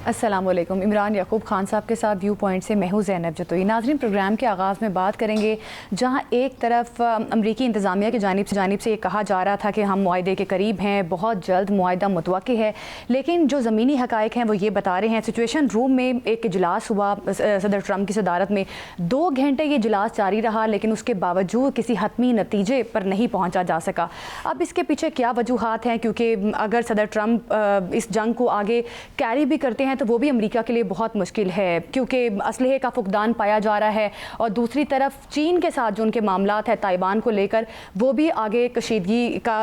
السلام علیکم. عمران یعقوب خان صاحب کے ساتھ ویو پوائنٹ سے میں ہوں زینب جتوئی. ناظرین، پروگرام کے آغاز میں بات کریں گے جہاں ایک طرف امریکی انتظامیہ کی جانب سے یہ کہا جا رہا تھا کہ ہم معاہدے کے قریب ہیں، بہت جلد معاہدہ متوقع ہے، لیکن جو زمینی حقائق ہیں وہ یہ بتا رہے ہیں. سچویشن روم میں ایک اجلاس ہوا صدر ٹرمپ کی صدارت میں، 2 گھنٹے یہ اجلاس جاری رہا، لیکن اس کے باوجود کسی حتمی نتیجے پر نہیں پہنچا جا سکا. اب اس کے پیچھے کیا وجوہات ہیں؟ کیونکہ اگر صدر ٹرمپ اس جنگ کو آگے کیری بھی کرتے ہیں تو وہ بھی امریکہ کے لیے بہت مشکل ہے، کیونکہ اسلحے کا فقدان پایا جا رہا ہے، اور دوسری طرف چین کے ساتھ جو ان کے معاملات ہیں تائیوان کو لے کر، وہ بھی آگے کشیدگی کا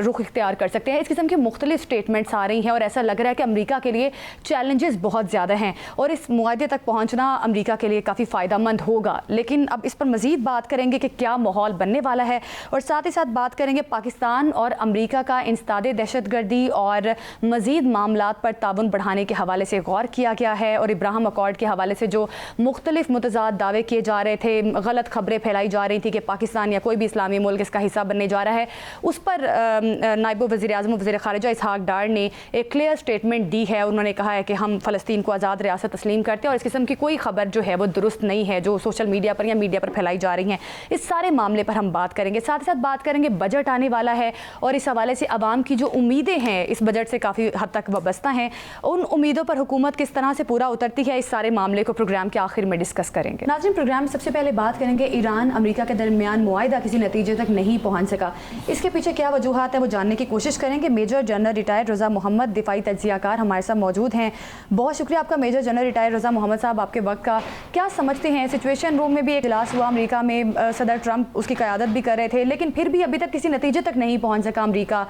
رخ اختیار کر سکتے ہیں. اس قسم کی مختلف سٹیٹمنٹس آ رہی ہیں اور ایسا لگ رہا ہے کہ امریکہ کے لیے چیلنجز بہت زیادہ ہیں اور اس معاہدے تک پہنچنا امریکہ کے لیے کافی فائدہ مند ہوگا. لیکن اب اس پر مزید بات کریں گے کہ کیا ماحول بننے والا ہے، اور ساتھ ہی ساتھ بات کریں گے پاکستان اور امریکہ کا انسداد دہشت گردی اور مزید معاملات پر تعاون بڑھانے کے حوالے سے غور کیا گیا ہے، اور ابراہیم اکارڈ کے حوالے سے جو مختلف متضاد دعوے کیے جا رہے تھے، غلط خبریں پھیلائی جا رہی تھی کہ پاکستان یا کوئی بھی اسلامی ملک اس کا حصہ بننے جا رہا ہے، اس پر نائب وزیر اعظم و وزیر خارجہ اسحاق ڈار نے ایک کلیئر سٹیٹمنٹ دی ہے. انہوں نے کہا ہے کہ ہم فلسطین کو آزاد ریاست تسلیم کرتے ہیں اور اس قسم کی کوئی خبر جو ہے وہ درست نہیں ہے جو سوشل میڈیا پر یا میڈیا پر پھیلائی جا رہی ہیں. اس سارے معاملے پر ہم بات کریں گے. ساتھ ہی ساتھ بات کریں گے بجٹ آنے والا ہے اور اس حوالے سے عوام کی جو امیدیں ہیں اس بجٹ سے کافی حد تک وابستہ ہیں، ان امیدوں پر حکومت کس طرح سے پورا اترتی ہے. اس سارے معاملے کو پروگرام کے آخر میں ڈسکس کریں گے. ناظرین، پروگرام میں سب سے پہلے بات کریں گے ایران امریکہ کے درمیان معاہدہ کسی نتیجے تک نہیں پہنچ سکا. اس کے پیچھے کیا وجوہات ہیں وہ جاننے کی کوشش کریں گے. میجر جنرل ریٹائرڈ رضا محمد دفاعی تجزیہ کار ہمارے ساتھ موجود ہیں. بہت شکریہ آپ کا میجر جنرل ریٹائرڈ رضا محمد صاحب آپ کے وقت کا. کیا سمجھتے ہیں سچویشن روم میں بھی ایک اجلاس ہوا امریکہ میں، صدر ٹرمپ اس کی قیادت بھی کر رہے تھے، لیکن پھر بھی ابھی تک کسی نتیجے تک نہیں پہنچ سکا امریکہ.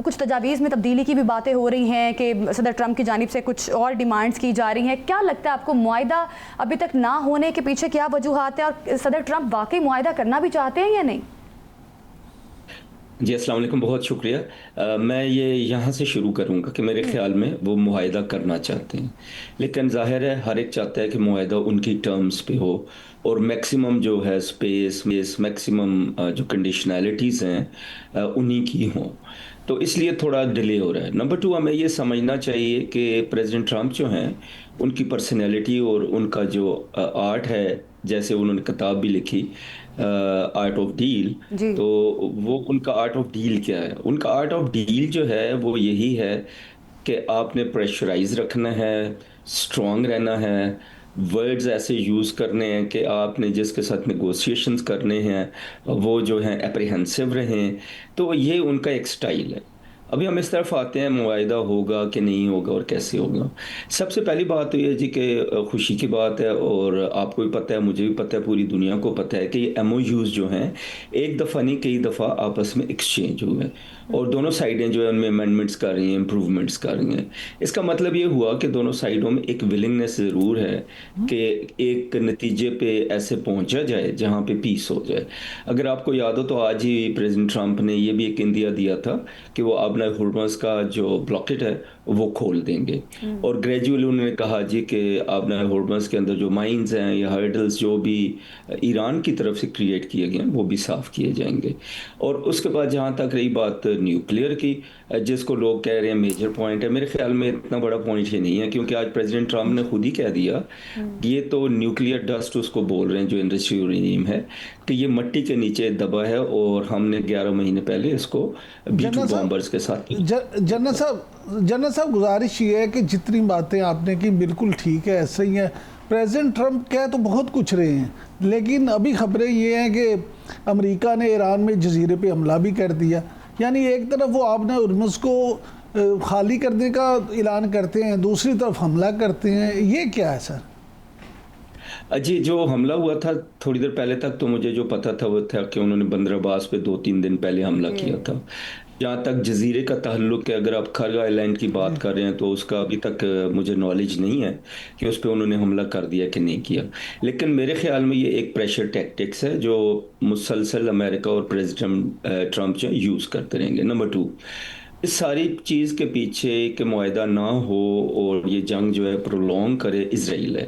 کچھ تجاویز میں تبدیلی کی بھی باتیں ہو رہی ہیں کہ صدر ٹرمپ کی جانب سے کچھ اور ڈیمانڈز کی جا رہی ہیں. کیا لگتا ہے آپ کو معاہدہ ابھی تک نہ ہونے کے پیچھے کیا وجوہات ہیں، اور صدر ٹرمپ واقعی معاہدہ کرنا بھی چاہتے ہیں یا نہیں؟ جی السلام علیکم، بہت شکریہ. میں یہ یہاں سے شروع کروں گا کہ میرے خیال میں وہ معاہدہ کرنا چاہتے ہیں، لیکن ظاہر ہے ہر ایک چاہتا ہے کہ معاہدہ ان کی ٹرمز پہ ہو اور میکسیمم جو ہے اسپیس میکسیمم جو کنڈیشنالٹیز ہیں انہی کی ہوں. تو اس لیے تھوڑا ڈیلے ہو رہا ہے. نمبر 2، ہمیں یہ سمجھنا چاہیے کہ پریزیڈنٹ ٹرمپ جو ہیں ان کی پرسنالٹی اور ان کا جو آرٹ ہے، جیسے انہوں نے کتاب بھی لکھی آرٹ آف ڈیل، جی تو وہ ان کا آرٹ آف ڈیل کیا ہے؟ ان کا آرٹ آف ڈیل جو ہے وہ یہی ہے کہ آپ نے پریشرائز رکھنا ہے، اسٹرانگ رہنا ہے، ورڈز ایسے یوز کرنے ہیں کہ آپ نے جس کے ساتھ نیگوسیشنز کرنے ہیں وہ جو ہیں اپریہنسو رہیں. تو یہ ان کا ایک سٹائل ہے. ابھی ہم اس طرف آتے ہیں معاہدہ ہوگا کہ نہیں ہوگا اور کیسے ہوگا. سب سے پہلی بات تو یہ جی کہ خوشی کی بات ہے، اور آپ کو بھی پتہ ہے، مجھے بھی پتہ ہے، پوری دنیا کو پتہ ہے کہ یہ ایم او یوز جو ہیں ایک دفعہ نہیں کئی دفعہ آپس میں ایکسچینج ہوئے، اور دونوں سائڈیں جو ہیں ان میں امینڈمنٹس کر رہی ہیں، امپروومنٹس کر رہی ہیں. اس کا مطلب یہ ہوا کہ دونوں سائڈوں میں ایک ولنگنس ضرور ہے کہ ایک نتیجے پہ ایسے پہنچا جائے جہاں پہ پیس ہو جائے. اگر آپ کو یاد ہو تو آج ہی پریزیڈنٹ ٹرمپ نے یہ بھی ایک اندیا دیا تھا کہ وہ آبنا ہرمز کا جو بلاکٹ ہے وہ کھول دیں گے، اور گریجولی انہوں نے کہا جی کہ آبنا ہرمز کے اندر جو مائنز ہیں یا ہرڈلز جو بھی ایران کی طرف سے کریٹ کیے گئے ہیں وہ بھی صاف کیے جائیں گے. اور اس کے بعد جہاں تک رہی بات نیوکلیئر کی، جس کو لوگ کہہ رہے ہیں میجر پوائنٹ ہے، میرے خیال میں اتنا بڑا پوائنٹ ہی نہیں ہے، کیونکہ آج پریزیڈنٹ ٹرمپ نے خود ہی کہہ دیا، یہ تو نیوکلیئر ڈسٹ اس کو بول رہے ہیں جو انڈسٹری یورینیم ہے، کہ یہ مٹی کے نیچے دبا ہے، اور ہم نے 11 مہینے پہلے اس کو B-2 بامبرز کے ساتھ. جنرل صاحب، گزارش یہ ہے کہ جتنی باتیں آپ نے کی بالکل ٹھیک ہے، ایسے ہی ہے. پریزیڈنٹ ٹرمپ کہہ تو بہت کچھ رہے ہیں، لیکن ابھی خبریں یہ ہیں کہ امریکہ نے ایران میں جزیرے پہ حملہ بھی کر دیا. یعنی ایک طرف وہ آبنا ہرمز کو خالی کرنے کا اعلان کرتے ہیں، دوسری طرف حملہ کرتے ہیں. یہ کیا ہے سر؟ جی، جو حملہ ہوا تھا تھوڑی دیر پہلے تک تو مجھے جو پتا تھا وہ تھا کہ انہوں نے بندر عباس پہ 2-3 دن پہلے حملہ کیا تھا. جہاں تک جزیرے کا تعلق ہے، اگر آپ کھرگ آئی لینڈ کی بات کر رہے ہیں تو اس کا ابھی تک مجھے نالج نہیں ہے کہ اس پہ انہوں نے حملہ کر دیا کہ نہیں کیا. لیکن میرے خیال میں یہ ایک پریشر ٹیکٹکس ہے جو مسلسل امریکہ اور پریزیڈنٹ ٹرمپ جو یوز کرتے رہیں گے. نمبر 2، اس ساری چیز کے پیچھے کہ معاہدہ نہ ہو اور یہ جنگ جو ہے پرولونگ کرے اسرائیل ہے.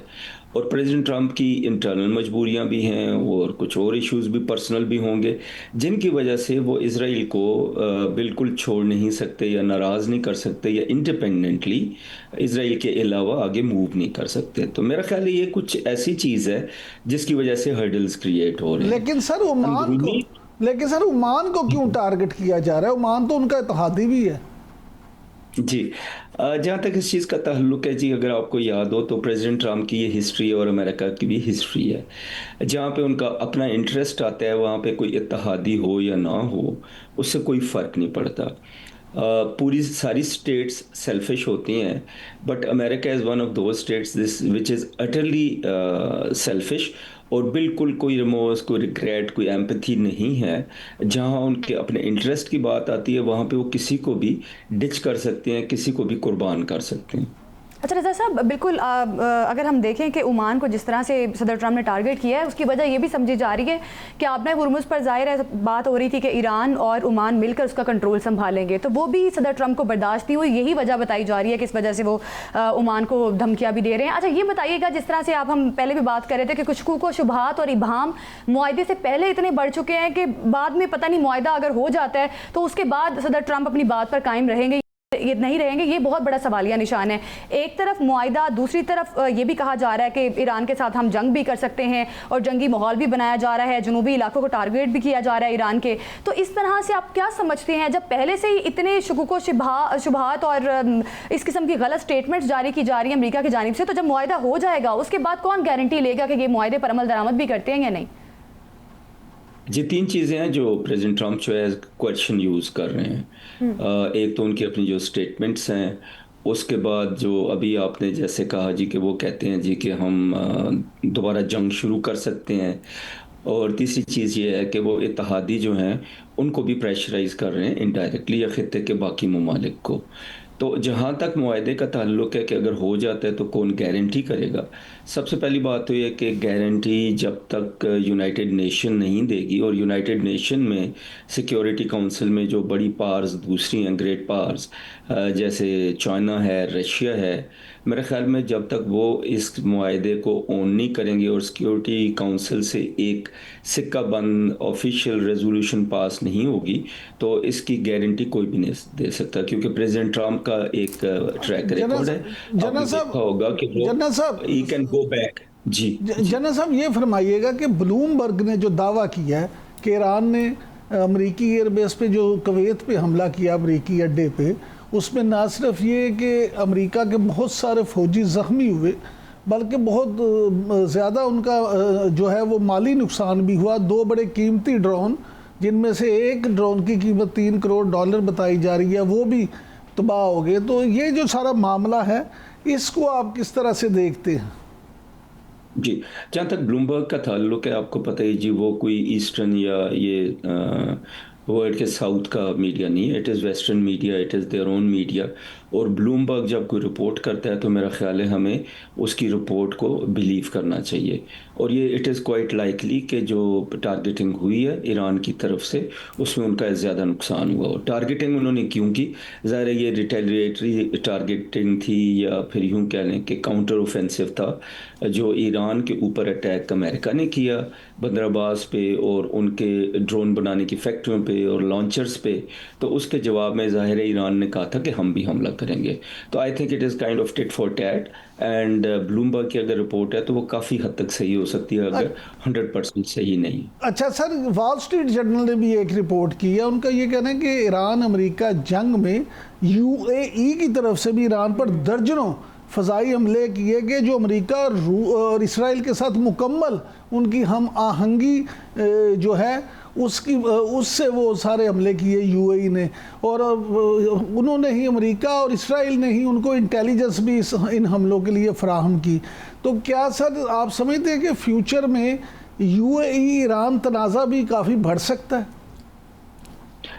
اور پریزیڈنٹ ٹرمپ کی انٹرنل مجبوریاں بھی ہیں اور کچھ اور ایشوز بھی پرسنل بھی ہوں گے جن کی وجہ سے وہ اسرائیل کو بالکل چھوڑ نہیں سکتے یا ناراض نہیں کر سکتے یا انڈیپینڈنٹلی اسرائیل کے علاوہ آگے موو نہیں کر سکتے. تو میرا خیال ہے یہ کچھ ایسی چیز ہے جس کی وجہ سے ہرڈلز کریٹ ہو رہے ہیں. لیکن سر عمان کو کیوں ٹارگٹ کیا جا رہا ہے؟ عمان تو ان کا اتحادی بھی ہے. جی جہاں تک اس چیز کا تعلق ہے جی، اگر آپ کو یاد ہو تو پریزیڈنٹ ٹرمپ کی یہ ہسٹری ہے اور امریکہ کی بھی ہسٹری ہے. جہاں پہ ان کا اپنا انٹرسٹ آتا ہے وہاں پہ کوئی اتحادی ہو یا نہ ہو اس سے کوئی فرق نہیں پڑتا. پوری ساری سٹیٹس سیلفش ہوتی ہیں but America is one of those states which is utterly selfish اور بالکل کوئی ریمورس، کوئی ریگریٹ، کوئی ایمپتھی نہیں ہے. جہاں ان کے اپنے انٹرسٹ کی بات آتی ہے وہاں پہ وہ کسی کو بھی ڈچ کر سکتے ہیں، کسی کو بھی قربان کر سکتے ہیں. اچھا رضا صاحب، بالکل اگر ہم دیکھیں کہ عمان کو جس طرح سے صدر ٹرمپ نے ٹارگٹ کیا ہے اس کی وجہ یہ بھی سمجھی جا رہی ہے کہ آپ نے ہرمز پر ظاہر ہے بات ہو رہی تھی کہ ایران اور عمان مل کر اس کا کنٹرول سنبھالیں گے، تو وہ بھی صدر ٹرمپ کو برداشت نہیں ہوئی. یہی وجہ بتائی جا رہی ہے کہ اس وجہ سے وہ عمان کو دھمکیاں بھی دے رہے ہیں. اچھا یہ بتائیے گا، جس طرح سے ہم پہلے بھی بات کر رہے تھے کہ کچھ شکوک و شبہات اور ابہام معاہدے سے پہلے اتنے بڑھ چکے ہیں کہ بعد میں پتہ نہیں معاہدہ اگر ہو جاتا ہے تو اس کے بعد صدر ٹرمپ اپنی بات پر قائم رہیں گے یہ نہیں رہیں گے، یہ بہت بڑا سوالیہ نشان ہے. ایک طرف معاہدہ، دوسری طرف یہ بھی کہا جا رہا ہے کہ ایران کے ساتھ ہم جنگ بھی کر سکتے ہیں اور جنگی ماحول بھی بنایا جا رہا ہے، جنوبی علاقوں کو ٹارگیٹ بھی کیا جا رہا ہے ایران کے. تو اس طرح سے آپ کیا سمجھتے ہیں جب پہلے سے ہی اتنے شکوک و شبہات اور اس قسم کی غلط سٹیٹمنٹس جاری کی جا رہی ہیں امریکہ کی جانب سے، تو جب معاہدہ ہو جائے گا اس کے بعد کون گارنٹی لے گا کہ یہ معاہدے پر عمل درآمد بھی کرتے ہیں یا نہیں؟ جی تین چیزیں ہیں جو پریزیڈنٹ ٹرمپ جو ہے کویشچن یوز کر رہے ہیں. ایک تو ان کی اپنی جو سٹیٹمنٹس ہیں، اس کے بعد جو ابھی آپ نے جیسے کہا جی کہ وہ کہتے ہیں جی کہ ہم دوبارہ جنگ شروع کر سکتے ہیں، اور تیسری چیز یہ ہے کہ وہ اتحادی جو ہیں ان کو بھی پریشرائز کر رہے ہیں انڈائریکٹلی یا خطے کے باقی ممالک کو. تو جہاں تک معاہدے کا تعلق ہے کہ اگر ہو جاتا ہے تو کون گارنٹی کرے گا؟ سب سے پہلی بات تو یہ کہ گارنٹی جب تک یونائٹڈ نیشن نہیں دے گی، اور یونائٹڈ نیشن میں سیکیورٹی کونسل میں جو بڑی پاورز دوسری ہیں، گریٹ پاورز جیسے چائنا ہے، رشیا ہے، میرے خیال میں جب تک وہ اس معاہدے کو اون نہیں کریں گے اور سیکیورٹی کونسل سے ایک سکہ بند آفیشیل ریزولوشن پاس نہیں ہوگی تو اس کی گارنٹی کوئی بھی نہیں دے سکتا. کیونکہ پریزیڈنٹ ٹرمپ کا ایک ٹریک ریکارڈ ہے، آپ نے دیکھا ہوگا کہ he can go back. جی جنرل صاحب یہ فرمائیے گا کہ بلومبرگ نے جو دعویٰ کیا ہے کہ ایران نے امریکی ایئر بیس پہ جو کویت پہ حملہ کیا، امریکی اڈے پہ، اس میں نہ صرف یہ کہ امریکہ کے بہت سارے فوجی زخمی ہوئے بلکہ بہت زیادہ ان کا جو ہے وہ مالی نقصان بھی ہوا. 2 بڑے قیمتی ڈرون جن میں سے ایک ڈرون کی قیمت $3 کروڑ بتائی جا رہی ہے وہ بھی تباہ ہو گئے. تو یہ جو سارا معاملہ ہے اس کو آپ کس طرح سے دیکھتے ہیں؟ جی جہاں تک بلومبرگ کا تعلق ہے، آپ کو پتہ ہے جی وہ کوئی ایسٹرن یا یہ ورلڈ کے ساؤتھ کا میڈیا نہیں ہے، it is western media, it is their own media. اور بلومبرگ جب کوئی رپورٹ کرتا ہے تو میرا خیال ہے ہمیں اس کی رپورٹ کو بلیو کرنا چاہیے. اور یہ اٹ از کوائٹ لائکلی کہ جو ٹارگیٹنگ ہوئی ہے ایران کی طرف سے اس میں ان کا زیادہ نقصان ہوا. اور ٹارگیٹنگ انہوں نے کیوں کی؟ ظاہر ہے یہ ریٹیلیٹری ٹارگیٹنگ تھی یا پھر یوں کہہ لیں کہ کاؤنٹر اوفینسو تھا جو ایران کے اوپر اٹیک امریکہ نے کیا بندر عباس پہ اور ان کے ڈرون بنانے کی فیکٹریوں پہ اور لانچرز پہ. تو اس کے جواب میں ظاہر ہے ایران نے کہا تھا کہ ہم بھی حملہ کریں گے. تو I think it is kind of tit for tat. And Bloomberg کی اگر رپورٹ ہے تو وہ کافی حد تک صحیح ہو سکتی ہے اگر 100% صحیح نہیں. اچھا سر، وال اسٹریٹ جرنل نے بھی ایک رپورٹ کی ہے، ان کا یہ کہنا ہے کہ ایران امریکہ جنگ میں UAE کی طرف سے بھی ایران پر درجنوں فضائی حملے کیے گئے جو امریکہ اور اسرائیل کے ساتھ مکمل ان کی ہم آہنگی جو ہے اس سے وہ سارے حملے کیے UAE نے. اور انہوں نے ہی، امریکہ اور اسرائیل نے ہی ان کو انٹیلیجنس بھی ان حملوں کے لیے فراہم کی. تو کیا سر آپ سمجھتے ہیں کہ فیوچر میں UAE ایران تنازع بھی کافی بڑھ سکتا ہے؟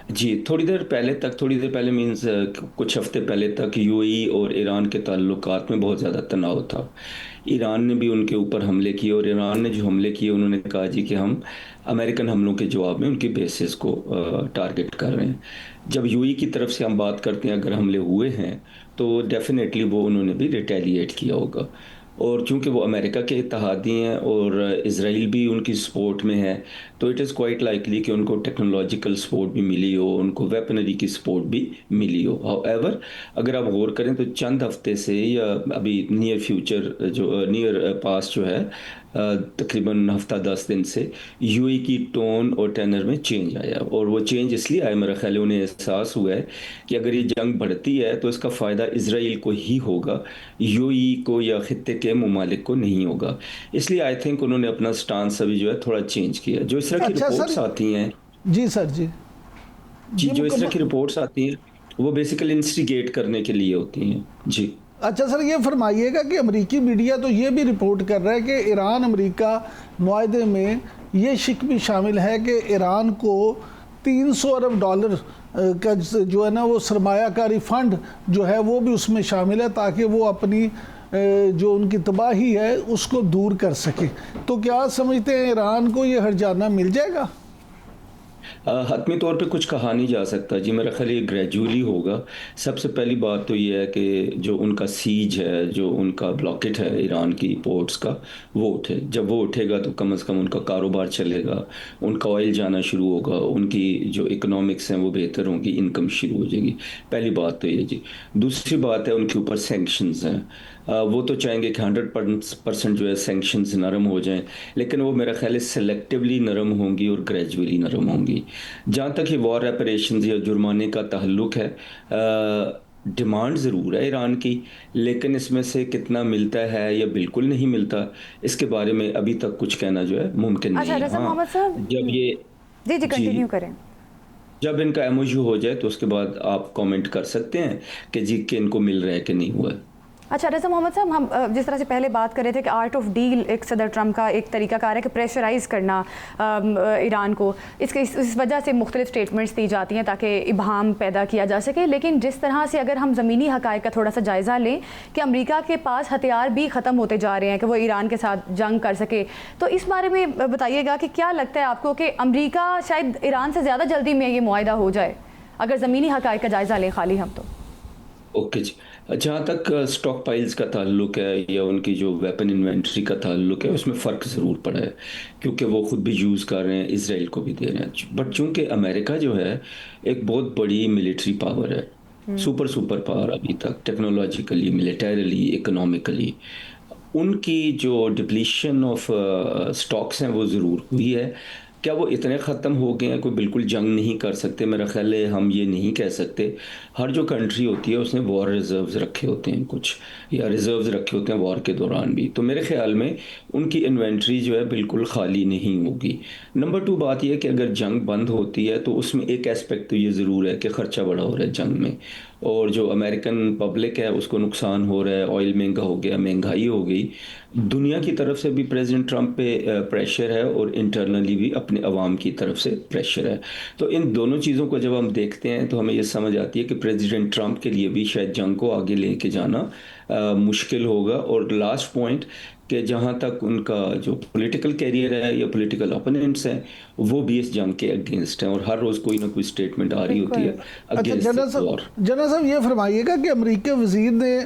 جی تھوڑی دیر پہلے مینز کچھ ہفتے پہلے تک UAE اور ایران کے تعلقات میں بہت زیادہ تناؤ تھا. ایران نے بھی ان کے اوپر حملے کیے اور ایران نے جو حملے کیے انہوں نے کہا جی کہ ہم امریکن حملوں کے جواب میں ان کی بیسز کو ٹارگٹ کر رہے ہیں. جب UAE کی طرف سے ہم بات کرتے ہیں اگر حملے ہوئے ہیں تو ڈیفینیٹلی وہ انہوں نے بھی ریٹیلیٹ کیا ہوگا. اور چونکہ وہ امریکہ کے اتحادی ہیں اور اسرائیل بھی ان کی سپورٹ میں ہے، تو اٹ از کوائٹ لائکلی کہ ان کو ٹیکنالوجیکل سپورٹ بھی ملی ہو، ان کو ویپنری کی سپورٹ بھی ملی ہو. ہاؤ ایور اگر آپ غور کریں تو چند ہفتے سے یا ابھی نیئر فیوچر جو نیئر پاس جو ہے تقریباً ہفتہ 10 دن سے یو اے کی ٹون اور ٹینر میں چینج آیا، اور وہ چینج اس لیے آیا میرا خیال ہے انہیں احساس ہوا ہے کہ اگر یہ جنگ بڑھتی ہے تو اس کا فائدہ اسرائیل کو ہی ہوگا، یو اے کو یا خطے کے ممالک کو نہیں ہوگا. اس لیے آئی تھنک انہوں نے اپنا سٹانس ابھی جو ہے تھوڑا چینج کیا. جو اس طرح کی رپورٹس آتی ہیں جی سر جی جو اس طرح کی رپورٹس آتی ہیں وہ بیسیکلی انسٹیگیٹ کرنے کے لیے ہوتی ہیں. جی اچھا سر، یہ فرمائیے گا کہ امریکی میڈیا تو یہ بھی رپورٹ کر رہا ہے کہ ایران امریکہ معاہدے میں یہ شک بھی شامل ہے کہ ایران کو $300 ارب کا جو ہے نا وہ سرمایہ کاری فنڈ جو ہے وہ بھی اس میں شامل ہے تاکہ وہ اپنی جو ان کی تباہی ہے اس کو دور کر سکے. تو کیا سمجھتے ہیں ایران کو یہ ہرجانہ مل جائے گا؟ حتمی طور پہ کچھ کہا نہیں جا سکتا جی، میرا خیال یہ گریجولی ہوگا. سب سے پہلی بات تو یہ ہے کہ جو ان کا سیج ہے، جو ان کا بلاکٹ ہے ایران کی پورٹس کا، وہ اٹھے. جب وہ اٹھے گا تو کم از کم ان کا کاروبار چلے گا، ان کا آئل جانا شروع ہوگا، ان کی جو اکنامکس ہیں وہ بہتر ہوں گی، انکم شروع ہو جائے گی. پہلی بات تو یہ جی. دوسری بات ہے ان کے اوپر سینکشنز ہیں. وہ تو چاہیں گے کہ 100% جو ہے سینکشنز نرم ہو جائیں، لیکن وہ میرا خیال ہے سلیکٹیولی نرم ہوں گی اور گریجولی نرم ہوں گی. جہاں تک یہ وار ریپریشنز یا جرمانے کا تعلق ہے، ڈیمانڈ ضرور ہے ایران کی، لیکن اس میں سے کتنا ملتا ہے یا بالکل نہیں ملتا، اس کے بارے میں ابھی تک کچھ کہنا جو ہے ممکن نہیں ہے. ہاں جب یہ جی کنٹینیو کریں. جب ان کا ایم او یو ہو جائے تو اس کے بعد آپ کامنٹ کر سکتے ہیں کہ جی کہ ان کو مل رہا ہے کہ نہیں ہوا ہے. اچھا رضا محمد صاحب، ہم جس طرح سے پہلے بات کر رہے تھے کہ آرٹ آف ڈیل ایک صدر ٹرمپ کا ایک طریقہ کار ہے کہ پریشرائز کرنا ایران کو، اس وجہ سے مختلف سٹیٹمنٹس دی جاتی ہیں تاکہ ابہام پیدا کیا جا سکے. لیکن جس طرح سے اگر ہم زمینی حقائق کا تھوڑا سا جائزہ لیں کہ امریکہ کے پاس ہتھیار بھی ختم ہوتے جا رہے ہیں کہ وہ ایران کے ساتھ جنگ کر سکے، تو اس بارے میں بتائیے گا کہ کیا لگتا ہے آپ کو کہ امریکہ شاید ایران سے زیادہ جلدی میں یہ معاہدہ ہو جائے اگر زمینی حقائق کا جائزہ لیں خالی ہم تو؟ اوکے جی. جہاں تک سٹاک پائلز کا تعلق ہے یا ان کی جو ویپن انوینٹری کا تعلق ہے، اس میں فرق ضرور پڑا ہے کیونکہ وہ خود بھی یوز کر رہے ہیں، اسرائیل کو بھی دے رہے ہیں. بٹ چونکہ امریکہ جو ہے ایک بہت بڑی ملٹری پاور ہے، سپر پاور ابھی تک، ٹیکنالوجیکلی، ملیٹریلی، اکنامکلی، ان کی جو ڈپلیشن آف سٹاکس ہیں وہ ضرور ہوئی ہے. کیا وہ اتنے ختم ہو گئے ہیں کوئی بالکل جنگ نہیں کر سکتے؟ میرا خیال ہے ہم یہ نہیں کہہ سکتے. ہر جو کنٹری ہوتی ہے اس نے وار ریزروز رکھے ہوتے ہیں کچھ، یا ریزروز رکھے ہوتے ہیں وار کے دوران بھی. تو میرے خیال میں ان کی انوینٹری جو ہے بالکل خالی نہیں ہوگی. نمبر 2 بات یہ ہے کہ اگر جنگ بند ہوتی ہے تو اس میں ایک ایسپیکٹ تو یہ ضرور ہے کہ خرچہ بڑا ہو رہا ہے جنگ میں، اور جو امریکن پبلک ہے اس کو نقصان ہو رہا ہے. آئل مہنگا ہو گیا، مہنگائی ہو گئی. دنیا کی طرف سے بھی پریزیڈنٹ ٹرمپ پہ پریشر ہے اور انٹرنلی بھی اپنے عوام کی طرف سے پریشر ہے. تو ان دونوں چیزوں کو جب ہم دیکھتے ہیں تو ہمیں یہ سمجھ آتی ہے کہ پریزیڈنٹ ٹرمپ کے لیے بھی شاید جنگ کو آگے لے کے جانا مشکل ہوگا. اور لاسٹ پوائنٹ کہ جہاں تک ان کا جو پولیٹیکل کیریئر ہے یا پولیٹیکل اپوننٹس ہیں وہ بھی اس جنگ کے اگینسٹ ہیں، اور ہر روز کوئی نہ کوئی سٹیٹمنٹ آ رہی ہوتی ہے اگینسٹ وار. جنرل صاحب یہ فرمائیے گا کہ امریکی وزیر نے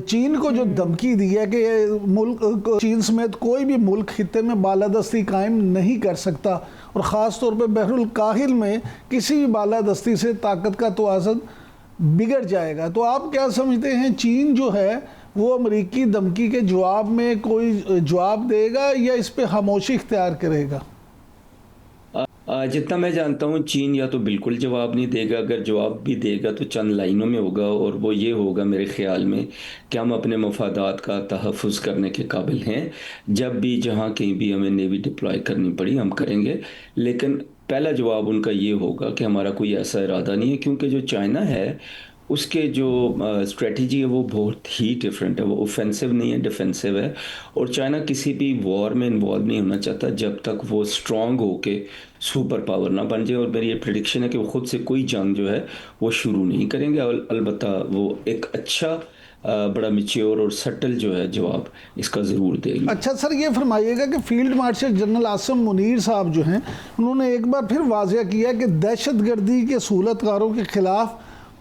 چین کو جو دھمکی دی ہے کہ ملک چین سمیت کوئی بھی ملک خطے میں بالادستی قائم نہیں کر سکتا، اور خاص طور پہ بحر الکاہل میں کسی بھی بالادستی سے طاقت کا توازن بگڑ جائے گا، تو آپ کیا سمجھتے ہیں چین جو ہے وہ امریکی دھمکی کے جواب میں کوئی جواب دے گا یا اس پہ خاموشی اختیار کرے گا؟ جتنا میں جانتا ہوں چین یا تو بالکل جواب نہیں دے گا، اگر جواب بھی دے گا تو چند لائنوں میں ہوگا، اور وہ یہ ہوگا میرے خیال میں کہ ہم اپنے مفادات کا تحفظ کرنے کے قابل ہیں، جب بھی جہاں کہیں بھی ہمیں نیوی ڈپلوائے کرنی پڑی ہم کریں گے. لیکن پہلا جواب ان کا یہ ہوگا کہ ہمارا کوئی ایسا ارادہ نہیں ہے، کیونکہ جو چائنا ہے اس کے جو اسٹریٹجی ہے وہ بہت ہی ڈیفرنٹ ہے. وہ اوفینسو نہیں ہے، ڈیفینسو ہے، اور چائنا کسی بھی وار میں انوالو نہیں ہونا چاہتا جب تک وہ اسٹرانگ ہو کے سپر پاور نہ بن جائے. اور میری یہ پریڈکشن ہے کہ وہ خود سے کوئی جنگ جو ہے وہ شروع نہیں کریں گے. البتہ وہ ایک اچھا بڑا میچیور اور سٹل جو ہے جواب اس کا ضرور دے گی. اچھا سر یہ فرمائیے گا کہ field marshal general Asim Munir صاحب جو ہیں انہوں نے ایک بار پھر واضح کیا کہ دہشت گردی کے سہولت کاروں کے خلاف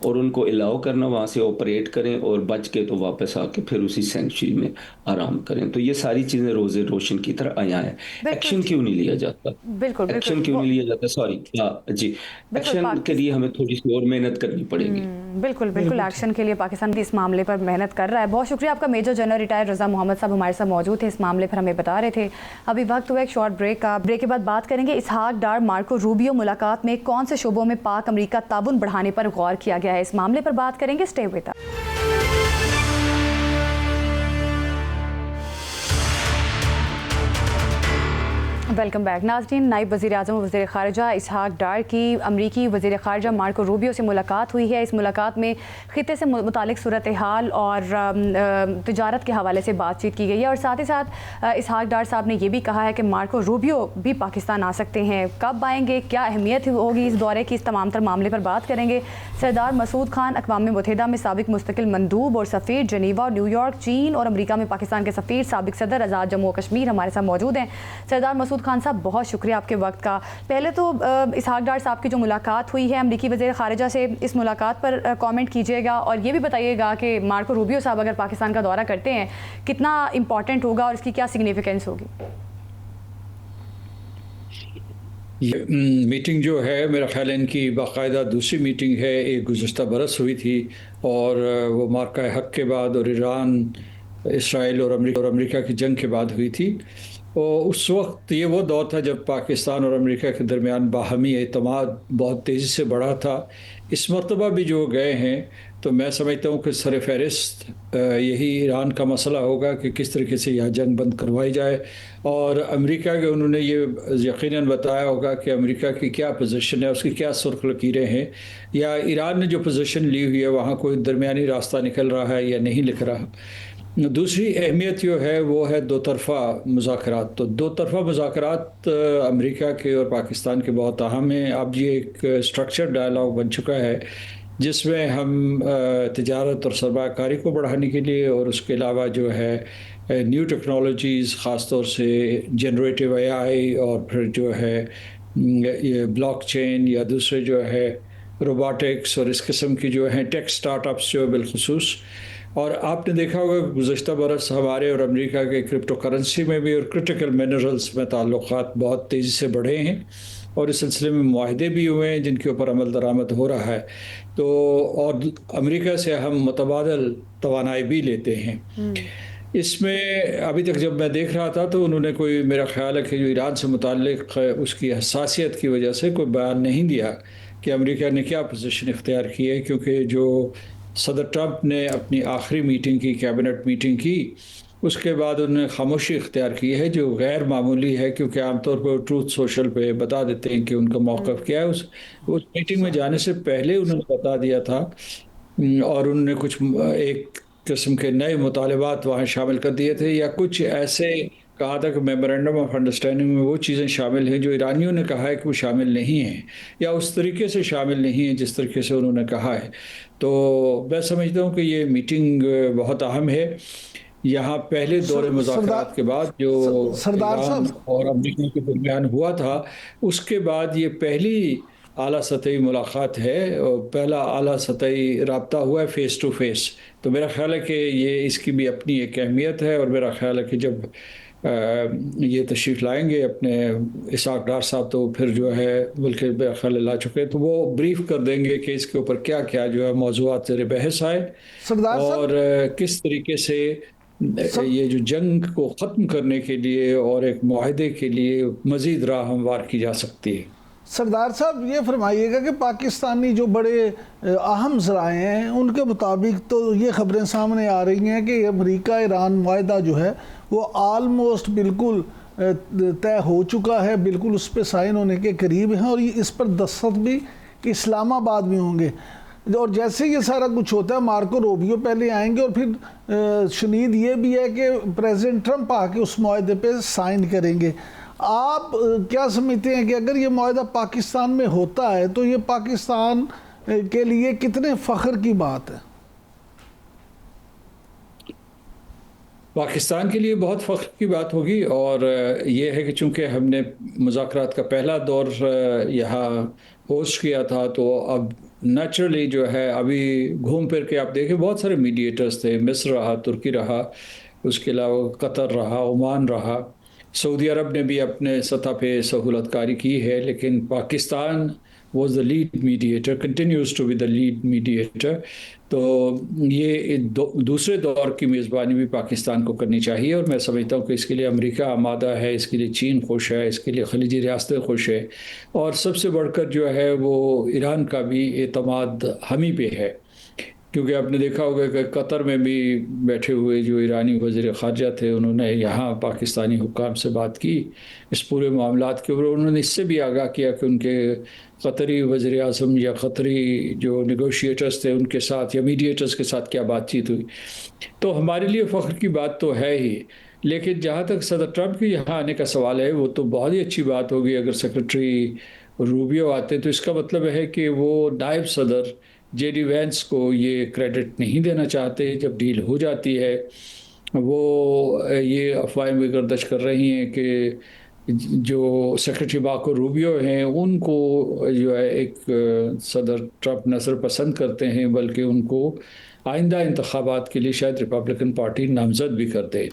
اور ان کو الاؤ کرنا وہاں سے آپریٹ کریں، اور بچ کے تو واپس آ کے پھر اسی سینکچری میں آرام کریں. تو یہ ساری چیزیں روزے روشن کی طرح آیا ہے. ایکشن کیوں نہیں لیا جاتا؟ بالکل ایکشن کیوں نہیں لیا جاتا؟ سوری، جی، ایکشن کے لیے ہمیں تھوڑی سی اور محنت کرنی پڑے گی. بالکل بالکل ایکشن کے لیے پاکستان بھی اس معاملے پر محنت کر رہا ہے. بہت شکریہ آپ کا میجر جنرل ریٹائر رضا محمد صاحب ہمارے ساتھ موجود تھے، اس معاملے پر ہمیں بتا رہے تھے. ابھی وقت ہوا ایک شارٹ بریک کا. بریک کے بعد بات کریں گے اسحاق ڈار مارکو روبیو ملاقات میں کون سے شعبوں میں پاک امریکہ تعاون بڑھانے پر غور کیا گیا ہے، اس معاملے پر بات کریں گے. Stay with us. Welcome back ناظرین. نائب وزیر اعظم و وزیر خارجہ اسحاق ڈار کی امریکی وزیر خارجہ مارکو روبیو سے ملاقات ہوئی ہے. اس ملاقات میں خطے سے متعلق صورتحال اور تجارت کے حوالے سے بات چیت کی گئی ہے، اور ساتھ ہی ساتھ اسحاق ڈار صاحب نے یہ بھی کہا ہے کہ مارکو روبیو بھی پاکستان آ سکتے ہیں. کب آئیں گے، کیا اہمیت ہوگی اس دورے کی، اس تمام تر معاملے پر بات کریں گے. سردار مسعود خان اقوام متحدہ میں سابق مستقل مندوب اور سفیر، جنیوا اور نیو یارک، چین اور امریکہ میں پاکستان کے سفیر، سابق صدر آزاد جموں و کشمیر ہمارے ساتھ موجود ہیں. سردار مسعود خان صاحب بہت شکریہ آپ کے وقت کا. پہلے تو اسحاق ڈار صاحب کی جو ملاقات ہوئی ہے امریکی وزیر خارجہ سے، اس ملاقات پر کامنٹ کیجیے گا، اور یہ بھی بتائیے گا کہ مارکو روبیو صاحب اگر پاکستان کا دورہ کرتے ہیں کتنا امپورٹنٹ ہوگا اور اس کی کیا سگنیفیکنس ہوگی. یہ میٹنگ جو ہے میرا خیال ہے ان کی باقاعدہ دوسری میٹنگ ہے. ایک گزشتہ برس ہوئی تھی اور وہ مارکہ حق کے بعد، اور ایران، اسرائیل اور امریکہ کی جنگ کے بعد ہوئی تھی. اور اس وقت یہ وہ دور تھا جب پاکستان اور امریکہ کے درمیان باہمی اعتماد بہت تیزی سے بڑھا تھا. اس مرتبہ بھی جو گئے ہیں تو میں سمجھتا ہوں کہ سر فہرست یہی ایران کا مسئلہ ہوگا کہ کس طریقے سے یہ جنگ بند کروائی جائے. اور امریکہ کے انہوں نے یہ یقیناً بتایا ہوگا کہ امریکہ کی کیا پوزیشن ہے، اس کی کیا سرخ لکیریں ہیں، یا ایران نے جو پوزیشن لی ہوئی ہے وہاں کوئی درمیانی راستہ نکل رہا ہے یا نہیں لکھ رہا. دوسری اہمیت جو ہے وہ ہے دو طرفہ مذاکرات. تو دو طرفہ مذاکرات امریکہ کے اور پاکستان کے بہت اہم ہیں. اب یہ ایک اسٹرکچر ڈائلاگ بن چکا ہے جس میں ہم تجارت اور سرمایہ کاری کو بڑھانے کے لیے، اور اس کے علاوہ جو ہے نیو ٹیکنالوجیز، خاص طور سے جنریٹو اے آئی، اور پھر جو ہے یہ بلاک چین یا دوسرے جو ہے روبوٹکس اور اس قسم کی جو ہیں ٹیک سٹارٹ اپس جو بالخصوص. اور آپ نے دیکھا ہوگا کہ گزشتہ برس ہمارے اور امریکہ کے کرپٹو کرنسی میں بھی اور کرٹیکل منرلز میں تعلقات بہت تیزی سے بڑھے ہیں، اور اس سلسلے میں معاہدے بھی ہوئے ہیں جن کے اوپر عمل درآمد ہو رہا ہے. تو اور امریکہ سے ہم متبادل توانائی بھی لیتے ہیں. اس میں ابھی تک جب میں دیکھ رہا تھا تو انہوں نے کوئی، میرا خیال ہے کہ جو ایران سے متعلق اس کی حساسیت کی وجہ سے کوئی بیان نہیں دیا کہ امریکہ نے کیا پوزیشن اختیار کی ہے. کیونکہ جو صدر ٹرمپ نے اپنی آخری میٹنگ کی، کیبنٹ میٹنگ کی، اس کے بعد انہوں نے خاموشی اختیار کی ہے جو غیر معمولی ہے، کیونکہ عام طور پر ٹروتھ سوشل پہ بتا دیتے ہیں کہ ان کا موقف کیا ہے. اس میٹنگ میں جانے سے پہلے انہوں نے بتا دیا تھا، اور انہوں نے کچھ ایک قسم کے نئے مطالبات وہاں شامل کر دیے تھے، یا کچھ ایسے کہا تھا کہ میمورینڈم آف انڈرسٹینڈنگ میں وہ چیزیں شامل ہیں جو ایرانیوں نے کہا ہے کہ وہ شامل نہیں ہیں، یا اس طریقے سے شامل نہیں ہیں جس طریقے سے انہوں نے کہا ہے. تو میں سمجھتا ہوں کہ یہ میٹنگ بہت اہم ہے. یہاں پہلے دور مذاکرات کے بعد جو ایران اور امریکہ کے درمیان ہوا تھا، اس کے بعد یہ پہلی اعلیٰ سطحی ملاقات ہے، اور پہلا اعلیٰ سطحی رابطہ ہوا ہے فیس ٹو فیس. تو میرا خیال ہے کہ یہ اس کی بھی اپنی ایک اہمیت ہے، اور میرا خیال ہے کہ جب یہ تشریف لائیں گے اپنے اسحاق ڈار صاحب تو پھر جو ہے بلکہ میرا خیال لا چکے تو وہ بریف کر دیں گے کہ اس کے اوپر کیا کیا جو ہے موضوعات زیر بحث آئے، اور کس طریقے سے یہ جو جنگ کو ختم کرنے کے لیے اور ایک معاہدے کے لیے مزید راہ ہموار کی جا سکتی ہے. سردار صاحب یہ فرمائیے گا کہ پاکستانی جو بڑے اہم ذرائع ہیں ان کے مطابق تو یہ خبریں سامنے آ رہی ہیں کہ امریکہ ایران معاہدہ جو ہے وہ آلموسٹ بالکل طے ہو چکا ہے، بالکل اس پہ سائن ہونے کے قریب ہیں، اور اس پر دستخط بھی اسلام آباد میں ہوں گے. اور جیسے یہ سارا کچھ ہوتا ہے مارکو روبیو پہلے آئیں گے، اور پھر شنید یہ بھی ہے کہ پریزیڈنٹ ٹرمپ آ کے اس معاہدے پہ سائن کریں گے. آپ کیا سمجھتے ہیں کہ اگر یہ معاہدہ پاکستان میں ہوتا ہے تو یہ پاکستان کے لیے کتنے فخر کی بات ہے؟ پاکستان کے لیے بہت فخر کی بات ہوگی، اور یہ ہے کہ چونکہ ہم نے مذاکرات کا پہلا دور یہاں ہوسٹ کیا تھا، تو اب نیچرلی جو ہے ابھی گھوم پھر کے آپ دیکھیں بہت سارے میڈیٹرز تھے، مصر رہا، ترکی رہا، اس کے علاوہ قطر رہا، عمان رہا، سعودی عرب نے بھی اپنے سطح پہ سہولت کاری کی ہے، لیکن Pakistan was the lead mediator, continues to be the lead mediator. تو یہ دوسرے دور کی میزبانی بھی پاکستان کو کرنی چاہیے، اور میں سمجھتا ہوں کہ اس کے لیے امریکہ آمادہ ہے، اس کے لیے چین خوش ہے، اس کے لیے خلیجی ریاستیں خوش ہے، اور سب سے بڑھ کر جو ہے وہ ایران کا بھی اعتماد ہم ہی پہ ہے. کیونکہ آپ نے دیکھا ہوگا کہ قطر میں بھی بیٹھے ہوئے جو ایرانی وزیر خارجہ تھے، انہوں نے یہاں پاکستانی حکام سے بات کی اس پورے معاملات کے اوپر. انہوں نے اس سے بھی آگاہ کیا کہ ان کے قطری وزیر اعظم یا قطری جو نیگوشیٹرز تھے ان کے ساتھ یا میڈیٹرز کے ساتھ کیا بات چیت ہوئی. تو ہمارے لیے فخر کی بات تو ہے ہی، لیکن جہاں تک صدر ٹرمپ کے یہاں آنے کا سوال ہے، وہ تو بہت ہی اچھی بات ہوگی اگر سیکرٹری روبیو آتے، تو اس کا مطلب ہے کہ وہ نائب صدر جے ڈی وینس کو یہ کریڈٹ نہیں دینا چاہتے. جب ڈیل ہو جاتی ہے، وہ یہ افواہیں بھی گردش کر رہی ہیں کہ جو سیکرٹری مارکو روبیو ہیں ان کو جو ہے ایک صدر ٹرمپ نہ صرف پسند کرتے ہیں بلکہ ان کو آئندہ انتخابات کے لیے شاید ریپبلکن پارٹی نامزد بھی کر دے.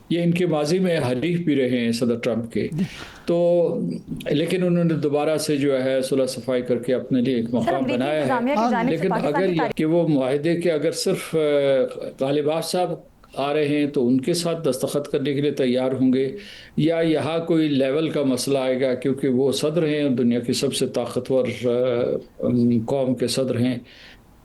یہ ان کے ماضی میں حریف بھی رہے ہیں صدر ٹرمپ کے. تو لیکن انہوں نے دوبارہ سے جو ہے صلح صفائی کر کے اپنے لیے ایک مقام بنایا ہے. لیکن اگر یہ کہ وہ معاہدے کے اگر صرف غالباف صاحب آ رہے ہیں تو ان کے ساتھ دستخط کرنے کے لیے تیار ہوں گے، یا یہاں کوئی لیول کا مسئلہ آئے گا، کیونکہ وہ صدر ہیں، دنیا کی سب سے طاقتور قوم کے صدر ہیں،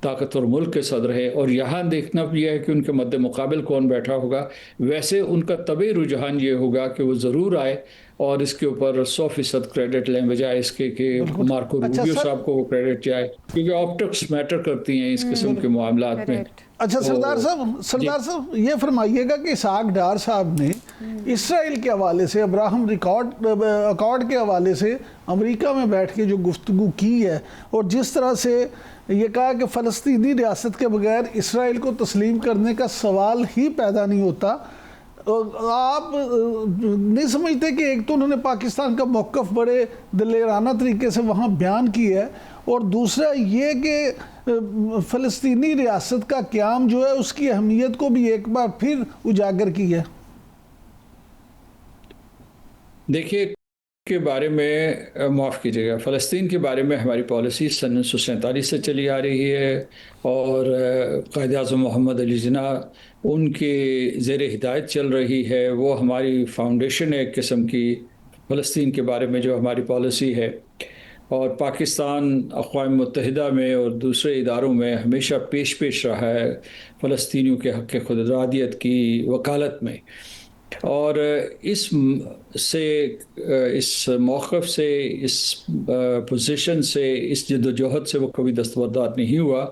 طاقتور ملک کے صدر ہیں، اور یہاں دیکھنا بھی ہے کہ ان کے مد مقابل کون بیٹھا ہوگا. ویسے ان کا طبعی رجحان یہ ہوگا کہ وہ ضرور آئے اور اس کے اوپر 100% کریڈٹ لیں، بجائے اس کے کہ مارکو روبیو صاحب کو وہ کریڈٹ جائے، کیونکہ آپٹکس میٹر کرتی ہیں اس قسم کے معاملات میں. اچھا سردار صاحب یہ فرمائیے گا کہ اسحاق ڈار صاحب نے اسرائیل کے حوالے سے، ابراہم اکارڈ کے حوالے سے امریکہ میں بیٹھ کے جو گفتگو کی ہے، اور جس طرح سے یہ کہا کہ فلسطینی ریاست کے بغیر اسرائیل کو تسلیم کرنے کا سوال ہی پیدا نہیں ہوتا، آپ نہیں سمجھتے کہ ایک تو انہوں نے پاکستان کا موقف بڑے دلیرانہ طریقے سے وہاں بیان کیا ہے، اور دوسرا یہ کہ فلسطینی ریاست کا قیام جو ہے اس کی اہمیت کو بھی ایک بار پھر اجاگر کی ہے؟ دیکھیے کے بارے میں معاف کیجیے گا، فلسطین کے بارے میں ہماری پالیسی سن 1947 سے چلی آ رہی ہے، اور قائد اعظم محمد علی جناح ان کے زیر ہدایت چل رہی ہے. وہ ہماری فاؤنڈیشن ہے ایک قسم کی فلسطین کے بارے میں جو ہماری پالیسی ہے. اور پاکستان اقوام متحدہ میں اور دوسرے اداروں میں ہمیشہ پیش رہا ہے فلسطینیوں کے حق خود ارادیت کی وکالت میں. اور اس موقف سے، اس پوزیشن سے، اس جدوجہد سے وہ کبھی دستبردار نہیں ہوا.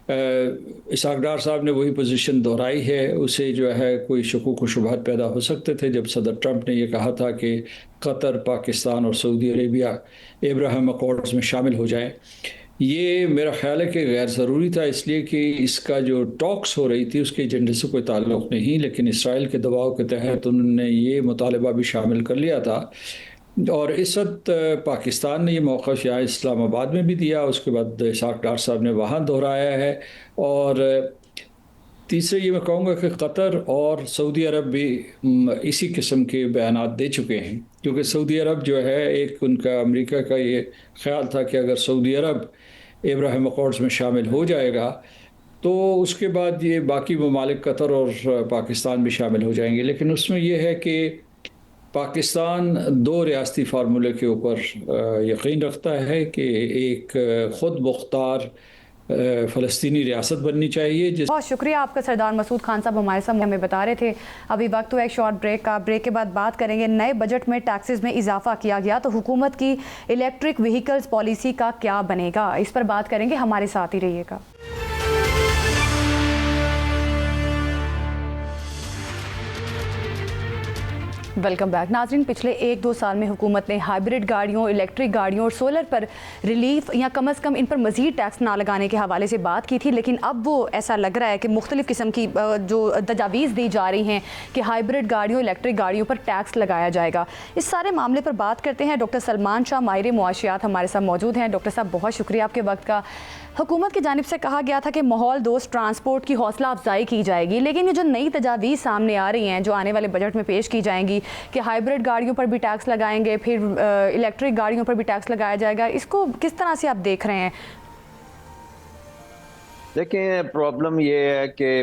اسحاق ڈار صاحب نے وہی پوزیشن دہرائی ہے. اسے جو ہے کوئی شکوک و شبہات پیدا ہو سکتے تھے جب صدر ٹرمپ نے یہ کہا تھا کہ قطر، پاکستان اور سعودی عربیہ ابراہم اکارڈز میں شامل ہو جائیں. یہ میرا خیال ہے کہ غیر ضروری تھا، اس لیے کہ اس کا جو ٹاکس ہو رہی تھی اس کے ایجنڈے سے کوئی تعلق نہیں، لیکن اسرائیل کے دباؤ کے تحت انہوں نے یہ مطالبہ بھی شامل کر لیا تھا. اور اس وقت پاکستان نے یہ موقف یہاں اسلام آباد میں بھی دیا، اس کے بعد اسحاق ڈار صاحب نے وہاں دہرایا ہے. اور تیسرے یہ میں کہوں گا کہ قطر اور سعودی عرب بھی اسی قسم کے بیانات دے چکے ہیں، کیونکہ سعودی عرب جو ہے ایک ان کا امریکہ کا یہ خیال تھا کہ اگر سعودی عرب ابراہم اکارڈز میں شامل ہو جائے گا تو اس کے بعد یہ باقی ممالک قطر اور پاکستان بھی شامل ہو جائیں گے. لیکن اس میں یہ ہے کہ پاکستان 2 ریاستی فارمولے کے اوپر یقین رکھتا ہے کہ ایک خود مختار فلسطینی ریاست بننی چاہیے. بہت شکریہ آپ کا سردار مسعود خان صاحب، ہمارے ساتھ ہمیں بتا رہے تھے. ابھی وقت ہوا ایک شارٹ بریک کا، بریک کے بعد بات کریں گے. نئے بجٹ میں ٹیکسز میں اضافہ کیا گیا تو حکومت کی الیکٹرک وہیکلز پالیسی کا کیا بنے گا، اس پر بات کریں گے. ہمارے ساتھ ہی رہیے گا. Welcome back. ناظرین، پچھلے 1-2 سال میں حکومت نے ہائبرڈ گاڑیوں، الیکٹرک گاڑیوں اور سولر پر ریلیف یا کم از کم ان پر مزید ٹیکس نہ لگانے کے حوالے سے بات کی تھی، لیکن اب وہ ایسا لگ رہا ہے کہ مختلف قسم کی جو تجاویز دی جا رہی ہیں کہ ہائبرڈ گاڑیوں، الیکٹرک گاڑیوں پر ٹیکس لگایا جائے گا. اس سارے معاملے پر بات کرتے ہیں. ڈاکٹر سلمان شاہ، ماہر معاشیات، ہمارے ساتھ موجود ہیں. ڈاکٹر صاحب بہت شکریہ آپ کے وقت کا. حکومت کی جانب سے کہا گیا تھا کہ ماحول دوست ٹرانسپورٹ کی حوصلہ افزائی کی جائے گی، لیکن یہ جو نئی تجاویز سامنے آ رہی ہیں جو آنے والے بجٹ میں پیش کی جائیں گی کہ ہائیبرڈ گاڑیوں پر بھی ٹیکس لگائیں گے، پھر الیکٹرک گاڑیوں پر بھی ٹیکس لگایا جائے گا، اس کو کس طرح سے آپ دیکھ رہے ہیں؟ دیکھیں، پرابلم یہ ہے کہ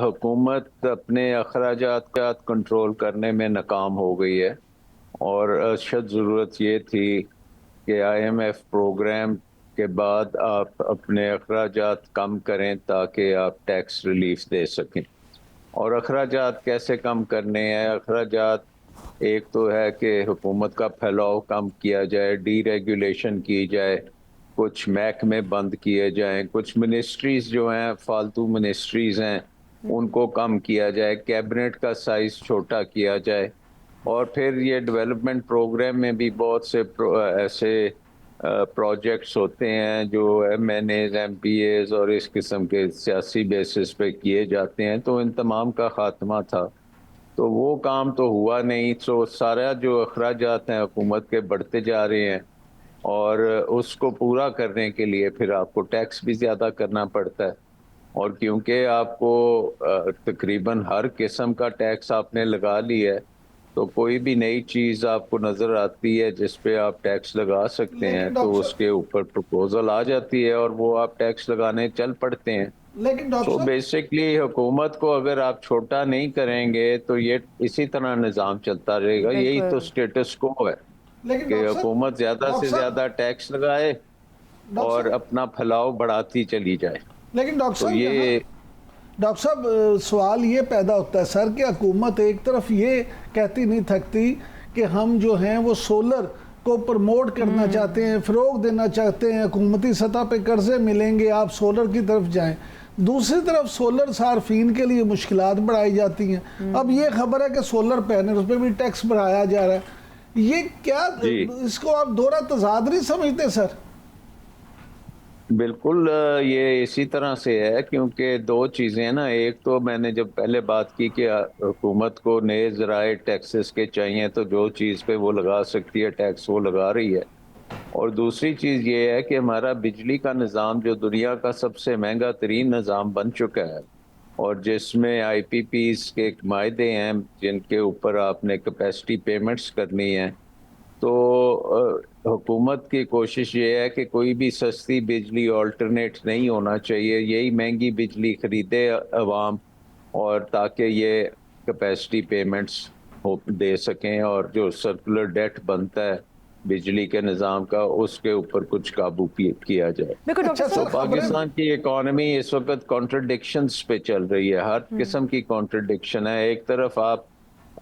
حکومت اپنے اخراجات کنٹرول کرنے میں ناکام ہو گئی ہے، اور اشد ضرورت یہ تھی کہ آئی ایم ایف پروگرام کے بعد آپ اپنے اخراجات کم کریں تاکہ آپ ٹیکس ریلیف دے سکیں۔ اور اخراجات کیسے کم کرنے ہیں؟ اخراجات ایک تو ہے کہ حکومت کا پھیلاؤ کم کیا جائے، ڈی ریگولیشن کی جائے، کچھ محکمے بند کیے جائیں، کچھ منسٹریز جو ہیں فالتو منسٹریز ہیں ان کو کم کیا جائے، کیبنٹ کا سائز چھوٹا کیا جائے، اور پھر یہ ڈیولپمنٹ پروگرام میں بھی بہت سے ایسے پروجیکٹس ہوتے ہیں جو M N As, M P As اور اس قسم کے سیاسی بیسس پہ کیے جاتے ہیں، تو ان تمام کا خاتمہ تھا، تو وہ کام تو ہوا نہیں۔ تو سارا جو اخراجات ہیں حکومت کے بڑھتے جا رہے ہیں، اور اس کو پورا کرنے کے لیے پھر آپ کو ٹیکس بھی زیادہ کرنا پڑتا ہے، اور کیونکہ آپ کو تقریباً ہر قسم کا ٹیکس آپ نے لگا لی ہے، تو کوئی بھی نئی چیز آپ کو نظر آتی ہے جس پہ آپ ٹیکس لگا سکتے ہیں تو اس کے اوپر پروپوزل آ جاتی ہے اور وہ آپ ٹیکس لگانے چل پڑتے ہیں۔ لیکن ڈاکٹر تو صاحب بیسکلی حکومت کو اگر آپ چھوٹا نہیں کریں گے تو یہ اسی طرح نظام چلتا رہے گا، یہی تو اسٹیٹس کو ہے لیکن کہ ڈاکٹر صاحب حکومت زیادہ سے زیادہ ٹیکس لگائے اور اپنا پھیلاؤ بڑھاتی چلی جائے۔ لیکن ڈاکٹر تو صاحب یہ ڈاکٹر صاحب سوال یہ پیدا ہوتا ہے سر کہ حکومت ایک طرف یہ کہتی نہیں تھکتی کہ ہم جو ہیں وہ سولر کو پرموٹ کرنا چاہتے ہیں، فروغ دینا چاہتے ہیں، حکومتی سطح پہ قرضے ملیں گے، آپ سولر کی طرف جائیں، دوسری طرف سولر صارفین کے لیے مشکلات بڑھائی جاتی ہیں۔ اب یہ خبر ہے کہ سولر پینلز پہ بھی ٹیکس بڑھایا جا رہا ہے، یہ کیا اس کو آپ دورہ تضاد نہیں سمجھتے سر؟ بالکل یہ اسی طرح سے ہے، کیونکہ دو چیزیں ہیں نا، ایک تو میں نے جب پہلے بات کی کہ حکومت کو نئے ذرائع ٹیکسز کے چاہیے تو جو چیز پہ وہ لگا سکتی ہے ٹیکس وہ لگا رہی ہے، اور دوسری چیز یہ ہے کہ ہمارا بجلی کا نظام جو دنیا کا سب سے مہنگا ترین نظام بن چکا ہے، اور جس میں آئی پی پیز کے معاہدے ہیں جن کے اوپر آپ نے کیپیسٹی پیمنٹس کرنی ہیں، تو حکومت کی کوشش یہ ہے کہ کوئی بھی سستی بجلی آلٹرنیٹ نہیں ہونا چاہیے، یہی مہنگی بجلی خریدے عوام، اور تاکہ یہ کیپیسٹی پیمنٹس دے سکیں، اور جو سرکولر ڈیٹ بنتا ہے بجلی کے نظام کا اس کے اوپر کچھ قابو کیا جائے۔ تو پاکستان کی اکانومی اس وقت کانٹرڈکشنز پہ چل رہی ہے، ہر قسم کی کانٹرڈکشن ہے۔ ایک طرف آپ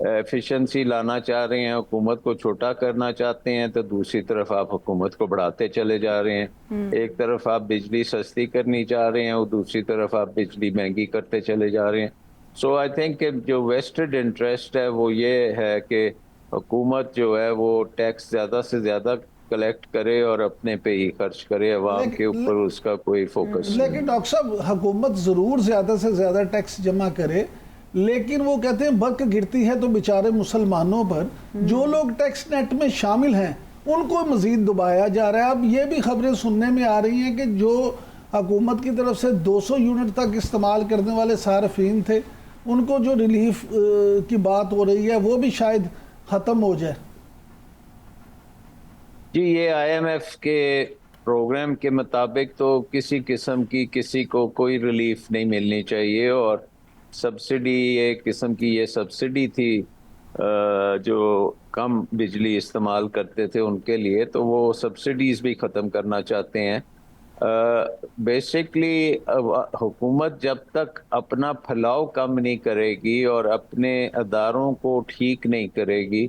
ایفیشنسی لانا چاہ رہے ہیں، حکومت کو چھوٹا کرنا چاہتے ہیں، تو دوسری طرف آپ حکومت کو بڑھاتے چلے جا رہے ہیں۔ ایک طرف آپ بجلی سستی کرنی چاہ رہے ہیں اور دوسری طرف آپ بجلی مہنگی کرتے چلے جا رہے ہیں۔ سو آئی تھنک کہ جو ویسٹڈ انٹرسٹ ہے وہ یہ ہے کہ حکومت جو ہے وہ ٹیکس زیادہ سے زیادہ کلیکٹ کرے اور اپنے پہ ہی خرچ کرے، عوام کے اوپر اس کا کوئی فوکس نہیں۔ لیکن ڈاکٹر صاحب حکومت ضرور زیادہ سے زیادہ ٹیکس جمع کرے، لیکن وہ کہتے ہیں برق گرتی ہے تو بیچارے مسلمانوں پر، جو لوگ ٹیکس نیٹ میں شامل ہیں ان کو مزید دبایا جا رہا ہے۔ اب یہ بھی خبریں سننے میں آ رہی ہیں کہ جو حکومت کی طرف سے 200 یونٹ تک استعمال کرنے والے صارفین تھے ان کو جو ریلیف کی بات ہو رہی ہے وہ بھی شاید ختم ہو جائے۔ جی، یہ آئی ایم ایف کے پروگرام کے مطابق تو کسی قسم کی کسی کو کوئی ریلیف نہیں ملنی چاہیے، اور سبسڈی ایک قسم کی یہ سبسڈی تھی جو کم بجلی استعمال کرتے تھے ان کے لیے، تو وہ سبسڈیز بھی ختم کرنا چاہتے ہیں۔ بیسکلی حکومت جب تک اپنا پھیلاؤ کم نہیں کرے گی اور اپنے اداروں کو ٹھیک نہیں کرے گی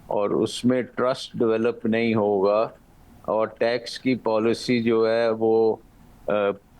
اور اس میں ٹرسٹ ڈیولپ نہیں ہوگا، اور ٹیکس کی پالیسی جو ہے وہ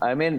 I mean,